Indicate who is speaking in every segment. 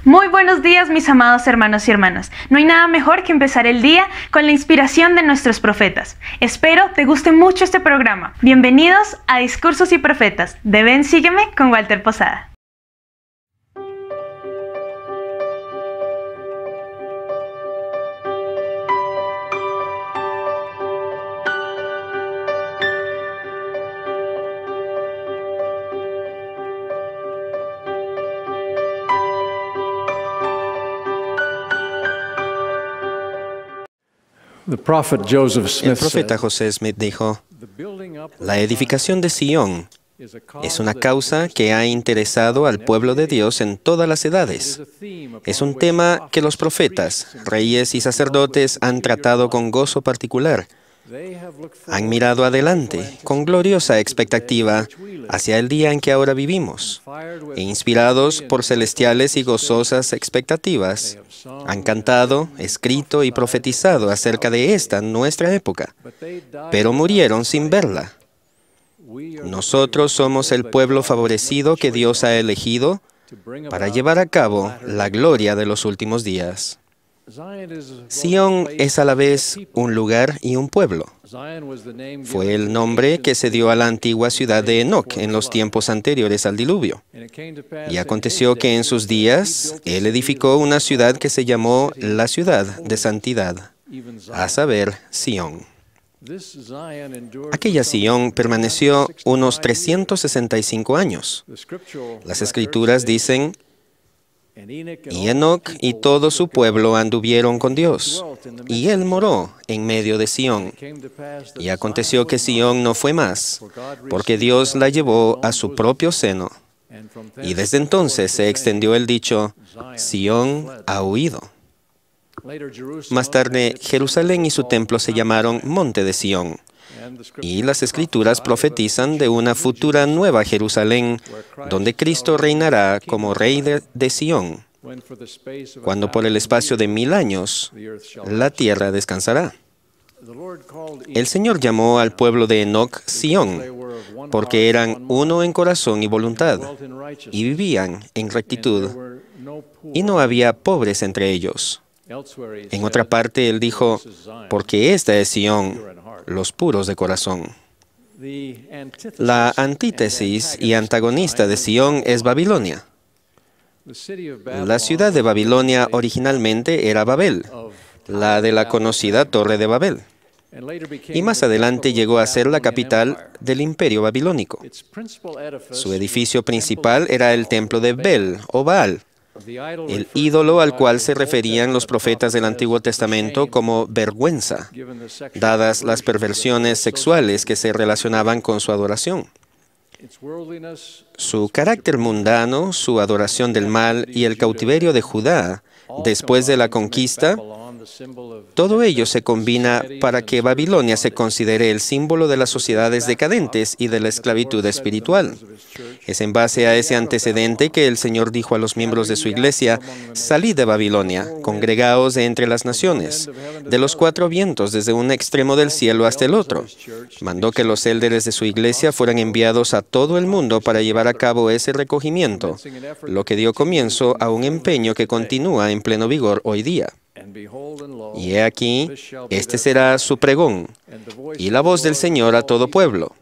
Speaker 1: Muy buenos días, mis amados hermanos y hermanas. No hay nada mejor que empezar el día con la inspiración de nuestros profetas. Espero te guste mucho este programa. Bienvenidos a Discursos y Profetas de Ven Sígueme con Walter Posada.
Speaker 2: El profeta José Smith dijo: la edificación de Sion es una causa que ha interesado al pueblo de Dios en todas las edades. Es un tema que los profetas, reyes y sacerdotes han tratado con gozo particular. Han mirado adelante, con gloriosa expectativa, hacia el día en que ahora vivimos, e inspirados por celestiales y gozosas expectativas, han cantado, escrito y profetizado acerca de esta nuestra época, pero murieron sin verla. Nosotros somos el pueblo favorecido que Dios ha elegido para llevar a cabo la gloria de los últimos días. Sion es a la vez un lugar y un pueblo. Fue el nombre que se dio a la antigua ciudad de Enoc en los tiempos anteriores al diluvio. Y aconteció que en sus días él edificó una ciudad que se llamó la ciudad de santidad, a saber, Sion. Aquella Sion permaneció unos 365 años. Las Escrituras dicen: y Enoc y todo su pueblo anduvieron con Dios, y él moró en medio de Sion. Y aconteció que Sion no fue más, porque Dios la llevó a su propio seno. Y desde entonces se extendió el dicho: Sion ha huido. Más tarde, Jerusalén y su templo se llamaron Monte de Sion. Y las Escrituras profetizan de una futura nueva Jerusalén, donde Cristo reinará como Rey de Sion, cuando por el espacio de 1000 años la tierra descansará. El Señor llamó al pueblo de Enoc Sion, porque eran uno en corazón y voluntad, y vivían en rectitud, y no había pobres entre ellos. En otra parte, Él dijo: porque esta es Sion, los puros de corazón. La antítesis y antagonista de Sion es Babilonia. La ciudad de Babilonia originalmente era Babel, la de la conocida Torre de Babel, y más adelante llegó a ser la capital del imperio babilónico. Su edificio principal era el templo de Bel o Baal, el ídolo al cual se referían los profetas del Antiguo Testamento como vergüenza, dadas las perversiones sexuales que se relacionaban con su adoración. Su carácter mundano, su adoración del mal y el cautiverio de Judá, después de la conquista, todo ello se combina para que Babilonia se considere el símbolo de las sociedades decadentes y de la esclavitud espiritual. Es en base a ese antecedente que el Señor dijo a los miembros de su iglesia: salid de Babilonia, congregaos de entre las naciones, de los 4 vientos, desde un extremo del cielo hasta el otro. Mandó que los élderes de su iglesia fueran enviados a todo el mundo para llevar a cabo ese recogimiento, lo que dio comienzo a un empeño que continúa en pleno vigor hoy día. Y he aquí, este será su pregón, y la voz del Señor a todo pueblo: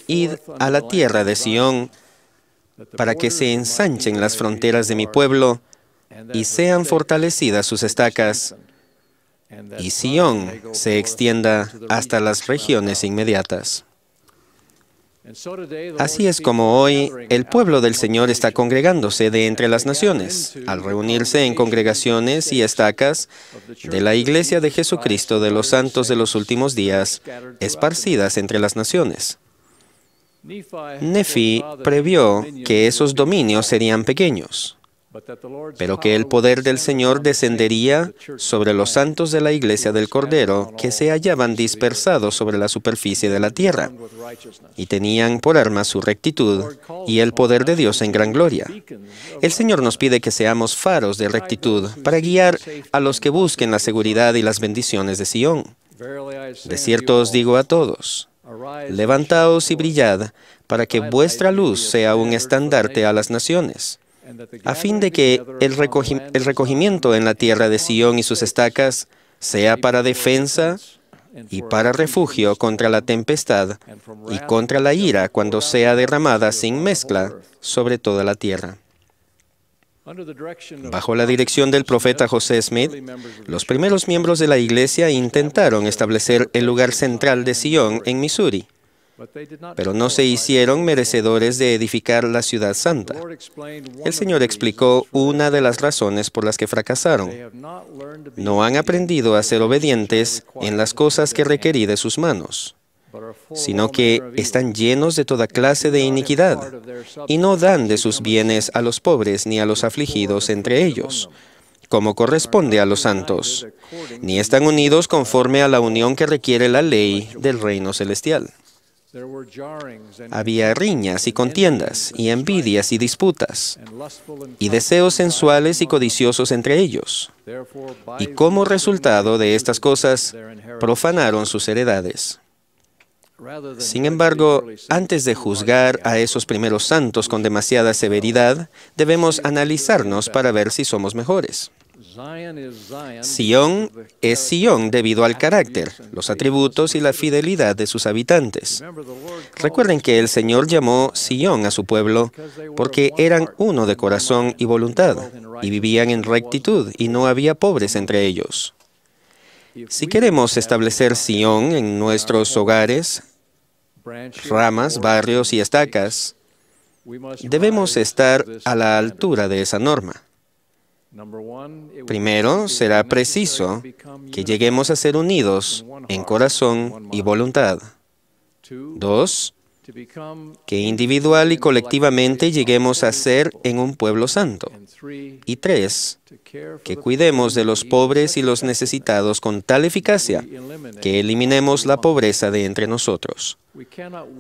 Speaker 2: id a la tierra de Sion, para que se ensanchen las fronteras de mi pueblo, y sean fortalecidas sus estacas, y Sion se extienda hasta las regiones inmediatas. Así es como hoy el pueblo del Señor está congregándose de entre las naciones, al reunirse en congregaciones y estacas de la Iglesia de Jesucristo de los santos de los últimos días, esparcidas entre las naciones. Nefi previó que esos dominios serían pequeños, pero que el poder del Señor descendería sobre los santos de la iglesia del Cordero, que se hallaban dispersados sobre la superficie de la tierra, y tenían por arma su rectitud y el poder de Dios en gran gloria. El Señor nos pide que seamos faros de rectitud para guiar a los que busquen la seguridad y las bendiciones de Sion. De cierto os digo a todos: levantaos y brillad, para que vuestra luz sea un estandarte a las naciones. a fin de que el recogimiento en la tierra de Sión y sus estacas sea para defensa y para refugio contra la tempestad y contra la ira cuando sea derramada sin mezcla sobre toda la tierra. Bajo la dirección del profeta José Smith, los primeros miembros de la iglesia intentaron establecer el lugar central de Sion en Missouri, pero no se hicieron merecedores de edificar la ciudad santa. El Señor explicó una de las razones por las que fracasaron. No han aprendido a ser obedientes en las cosas que requerí de sus manos, sino que están llenos de toda clase de iniquidad, y no dan de sus bienes a los pobres ni a los afligidos entre ellos, como corresponde a los santos, ni están unidos conforme a la unión que requiere la ley del reino celestial. Había riñas y contiendas, y envidias y disputas, y deseos sensuales y codiciosos entre ellos. Y como resultado de estas cosas, profanaron sus heredades. Sin embargo, antes de juzgar a esos primeros santos con demasiada severidad, debemos analizarnos para ver si somos mejores. Sion es Sion debido al carácter, los atributos y la fidelidad de sus habitantes. Recuerden que el Señor llamó Sion a su pueblo porque eran uno de corazón y voluntad, y vivían en rectitud, y no había pobres entre ellos. Si queremos establecer Sion en nuestros hogares, ramas, barrios y estacas, debemos estar a la altura de esa norma. Primero, será preciso que lleguemos a ser unidos en corazón y voluntad. 2, que individual y colectivamente lleguemos a ser en un pueblo santo. Y 3, que cuidemos de los pobres y los necesitados con tal eficacia que eliminemos la pobreza de entre nosotros.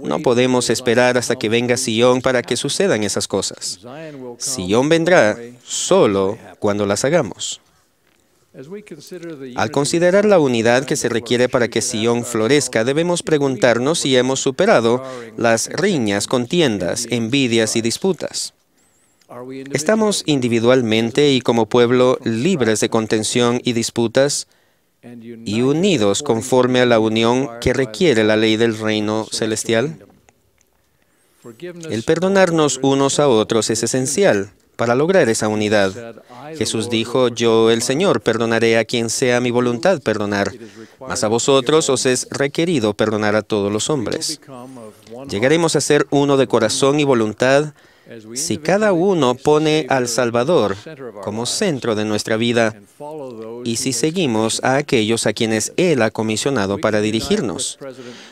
Speaker 2: No podemos esperar hasta que venga Sion para que sucedan esas cosas. Sion vendrá solo cuando las hagamos. Al considerar la unidad que se requiere para que Sion florezca, debemos preguntarnos si hemos superado las riñas, contiendas, envidias y disputas. ¿Estamos individualmente y como pueblo libres de contención y disputas y unidos conforme a la unión que requiere la ley del reino celestial? El perdonarnos unos a otros es esencial para lograr esa unidad. Jesús dijo: yo, el Señor, perdonaré a quien sea mi voluntad perdonar, mas a vosotros os es requerido perdonar a todos los hombres. Llegaremos a ser uno de corazón y voluntad si cada uno pone al Salvador como centro de nuestra vida y si seguimos a aquellos a quienes Él ha comisionado para dirigirnos.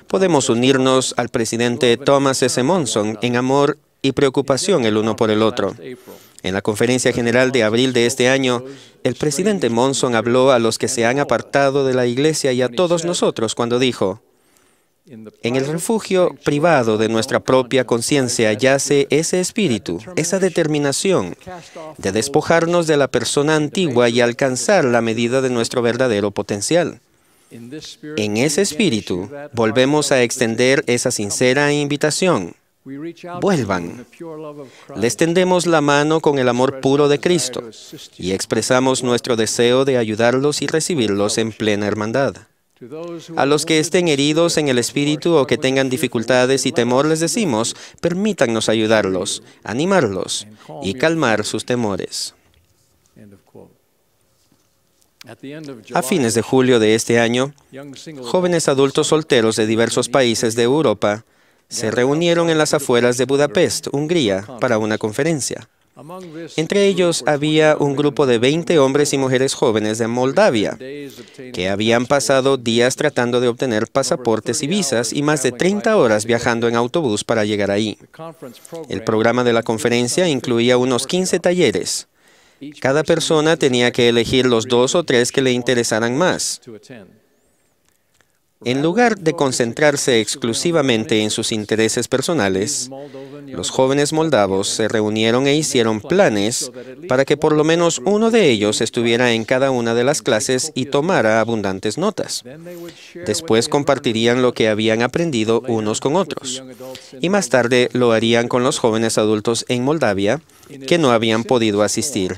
Speaker 2: Podemos unirnos al presidente Thomas S. Monson en amor y preocupación el uno por el otro. En la conferencia general de abril de este año, el presidente Monson habló a los que se han apartado de la iglesia y a todos nosotros cuando dijo: en el refugio privado de nuestra propia conciencia yace ese espíritu, esa determinación de despojarnos de la persona antigua y alcanzar la medida de nuestro verdadero potencial. En ese espíritu volvemos a extender esa sincera invitación. Vuelvan. Les tendemos la mano con el amor puro de Cristo y expresamos nuestro deseo de ayudarlos y recibirlos en plena hermandad. A los que estén heridos en el espíritu o que tengan dificultades y temor les decimos: permítannos ayudarlos, animarlos y calmar sus temores. A fines de julio de este año, jóvenes adultos solteros de diversos países de Europa se reunieron en las afueras de Budapest, Hungría, para una conferencia. Entre ellos había un grupo de 20 hombres y mujeres jóvenes de Moldavia, que habían pasado días tratando de obtener pasaportes y visas y más de 30 horas viajando en autobús para llegar ahí. El programa de la conferencia incluía unos 15 talleres. Cada persona tenía que elegir los 2 o 3 que le interesaran más. En lugar de concentrarse exclusivamente en sus intereses personales, los jóvenes moldavos se reunieron e hicieron planes para que por lo menos uno de ellos estuviera en cada una de las clases y tomara abundantes notas. Después compartirían lo que habían aprendido unos con otros. Y más tarde lo harían con los jóvenes adultos en Moldavia que no habían podido asistir.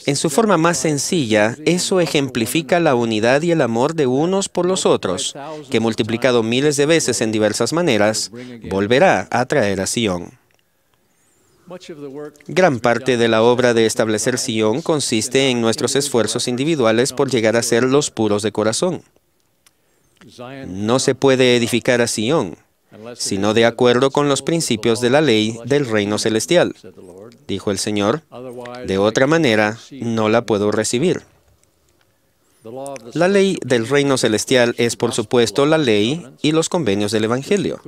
Speaker 2: En su forma más sencilla, eso ejemplifica la unidad y el amor de unos por los otros, que multiplicado miles de veces en diversas maneras, volverá a traer a Sion. Gran parte de la obra de establecer Sion consiste en nuestros esfuerzos individuales por llegar a ser los puros de corazón. No se puede edificar a Sion, sino de acuerdo con los principios de la ley del reino celestial, dijo el Señor. De otra manera, no la puedo recibir. La ley del reino celestial es, por supuesto, la ley y los convenios del Evangelio,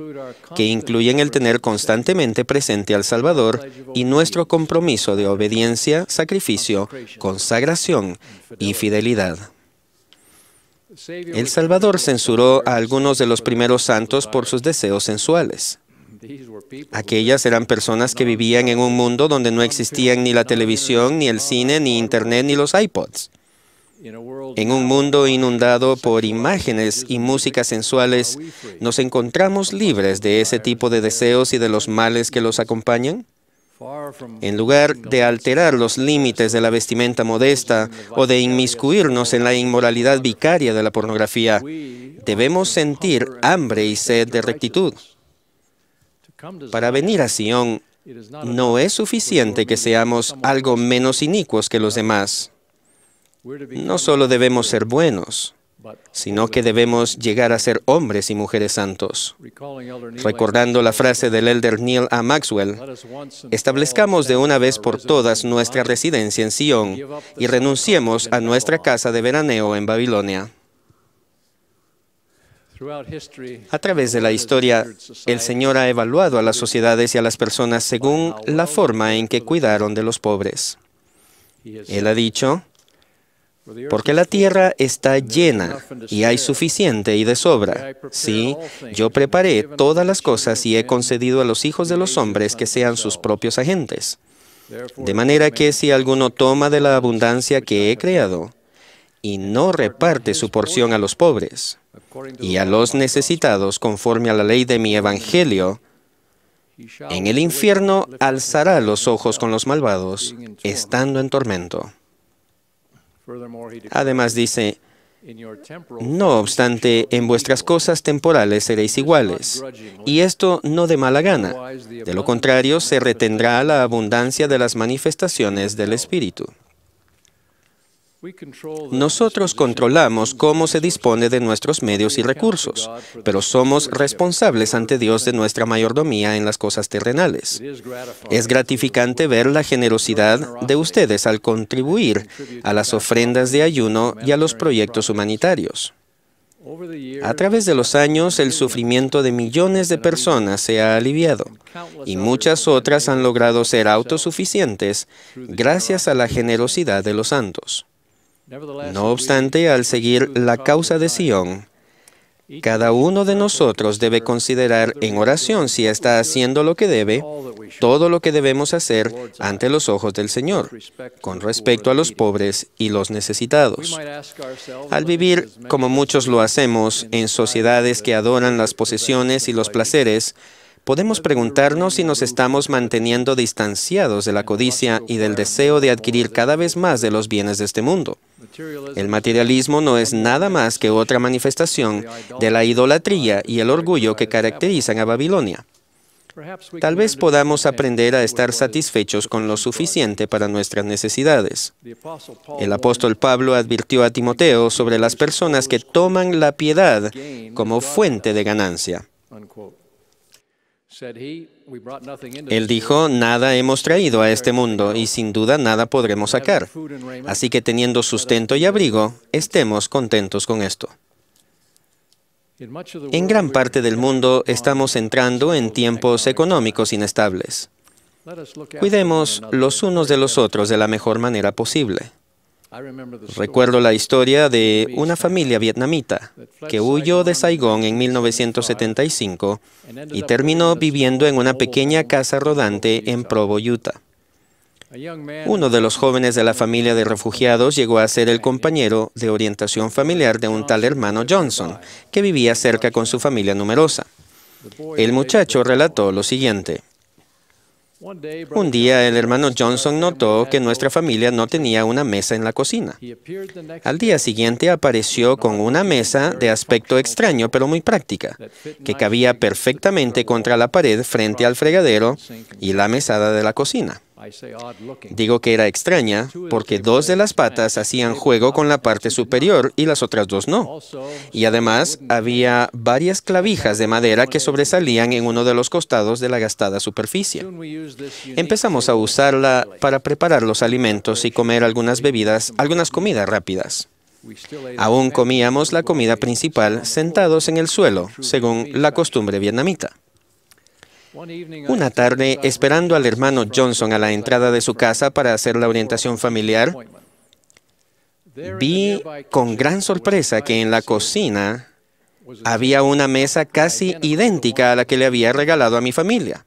Speaker 2: que incluyen el tener constantemente presente al Salvador y nuestro compromiso de obediencia, sacrificio, consagración y fidelidad. El Salvador censuró a algunos de los primeros santos por sus deseos sensuales. Aquellas eran personas que vivían en un mundo donde no existían ni la televisión, ni el cine, ni Internet, ni los iPods. En un mundo inundado por imágenes y músicas sensuales, ¿nos encontramos libres de ese tipo de deseos y de los males que los acompañan? En lugar de alterar los límites de la vestimenta modesta o de inmiscuirnos en la inmoralidad vicaria de la pornografía, debemos sentir hambre y sed de rectitud. Para venir a Sion, no es suficiente que seamos algo menos inicuos que los demás. No solo debemos ser buenos, sino que debemos llegar a ser hombres y mujeres santos. Recordando la frase del elder Neil A. Maxwell, establezcamos de una vez por todas nuestra residencia en Sion y renunciemos a nuestra casa de veraneo en Babilonia. A través de la historia, el Señor ha evaluado a las sociedades y a las personas según la forma en que cuidaron de los pobres. Él ha dicho: porque la tierra está llena y hay suficiente y de sobra. Sí, yo preparé todas las cosas y he concedido a los hijos de los hombres que sean sus propios agentes. De manera que si alguno toma de la abundancia que he creado y no reparte su porción a los pobres y a los necesitados conforme a la ley de mi evangelio, en el infierno alzará los ojos con los malvados, estando en tormento. Además dice: no obstante, en vuestras cosas temporales seréis iguales, y esto no de mala gana. De lo contrario, se retendrá la abundancia de las manifestaciones del Espíritu. Nosotros controlamos cómo se dispone de nuestros medios y recursos, pero somos responsables ante Dios de nuestra mayordomía en las cosas terrenales. Es gratificante ver la generosidad de ustedes al contribuir a las ofrendas de ayuno y a los proyectos humanitarios. A través de los años, el sufrimiento de millones de personas se ha aliviado, y muchas otras han logrado ser autosuficientes gracias a la generosidad de los santos. No obstante, al seguir la causa de Sion, cada uno de nosotros debe considerar en oración si está haciendo lo que debe, todo lo que debemos hacer ante los ojos del Señor, con respecto a los pobres y los necesitados. Al vivir, como muchos lo hacemos, en sociedades que adoran las posesiones y los placeres, podemos preguntarnos si nos estamos manteniendo distanciados de la codicia y del deseo de adquirir cada vez más de los bienes de este mundo. El materialismo no es nada más que otra manifestación de la idolatría y el orgullo que caracterizan a Babilonia. Tal vez podamos aprender a estar satisfechos con lo suficiente para nuestras necesidades. El apóstol Pablo advirtió a Timoteo sobre las personas que toman la piedad como fuente de ganancia. Él dijo: nada hemos traído a este mundo y sin duda nada podremos sacar. Así que teniendo sustento y abrigo, estemos contentos con esto. En gran parte del mundo estamos entrando en tiempos económicos inestables. Cuidemos los unos de los otros de la mejor manera posible. Recuerdo la historia de una familia vietnamita que huyó de Saigón en 1975 y terminó viviendo en una pequeña casa rodante en Provo, Utah. Uno de los jóvenes de la familia de refugiados llegó a ser el compañero de orientación familiar de un tal hermano Johnson, que vivía cerca con su familia numerosa. El muchacho relató lo siguiente. Un día el hermano Johnson notó que nuestra familia no tenía una mesa en la cocina. Al día siguiente apareció con una mesa de aspecto extraño pero muy práctica, que cabía perfectamente contra la pared frente al fregadero y la mesada de la cocina. Digo que era extraña porque dos de las patas hacían juego con la parte superior y las otras dos no. Y además había varias clavijas de madera que sobresalían en uno de los costados de la gastada superficie. Empezamos a usarla para preparar los alimentos y comer algunas comidas rápidas. Aún comíamos la comida principal sentados en el suelo, según la costumbre vietnamita. Una tarde, esperando al hermano Johnson a la entrada de su casa para hacer la orientación familiar, vi con gran sorpresa que en la cocina había una mesa casi idéntica a la que le había regalado a mi familia.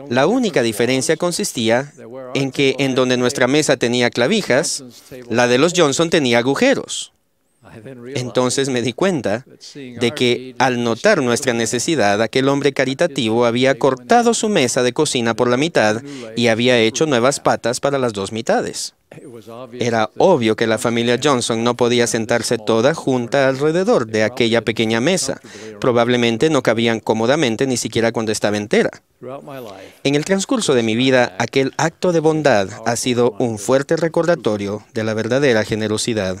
Speaker 2: La única diferencia consistía en que en donde nuestra mesa tenía clavijas, la de los Johnson tenía agujeros. Entonces me di cuenta de que, al notar nuestra necesidad, aquel hombre caritativo había cortado su mesa de cocina por la mitad y había hecho nuevas patas para las dos mitades. Era obvio que la familia Johnson no podía sentarse toda junta alrededor de aquella pequeña mesa. Probablemente no cabían cómodamente ni siquiera cuando estaba entera. En el transcurso de mi vida, aquel acto de bondad ha sido un fuerte recordatorio de la verdadera generosidad.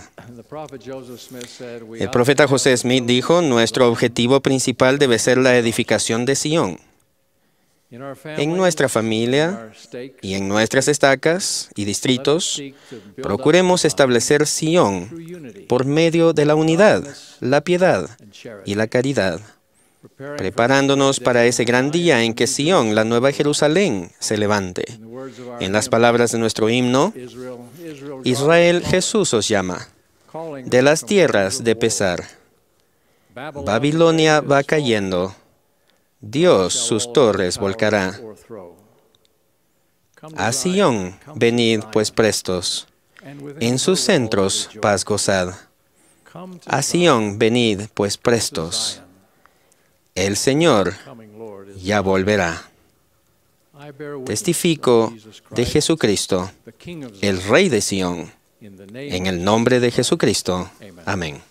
Speaker 2: El profeta José Smith dijo, nuestro objetivo principal debe ser la edificación de Sion. En nuestra familia y en nuestras estacas y distritos, procuremos establecer Sion por medio de la unidad, la piedad y la caridad, preparándonos para ese gran día en que Sion, la nueva Jerusalén, se levante. En las palabras de nuestro himno, Israel, Jesús os llama, de las tierras de pesar. Babilonia va cayendo, Dios sus torres volcará. A Sion, venid pues prestos, en sus centros paz gozad. A Sion, venid pues prestos, el Señor ya volverá. Testifico de Jesucristo, el Rey de Sion, en el nombre de Jesucristo. Amén.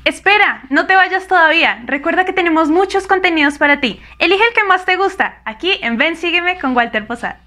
Speaker 1: Espera, no te vayas todavía. Recuerda que tenemos muchos contenidos para ti. Elige el que más te gusta, aquí en Ven, Sígueme con Walter Posada.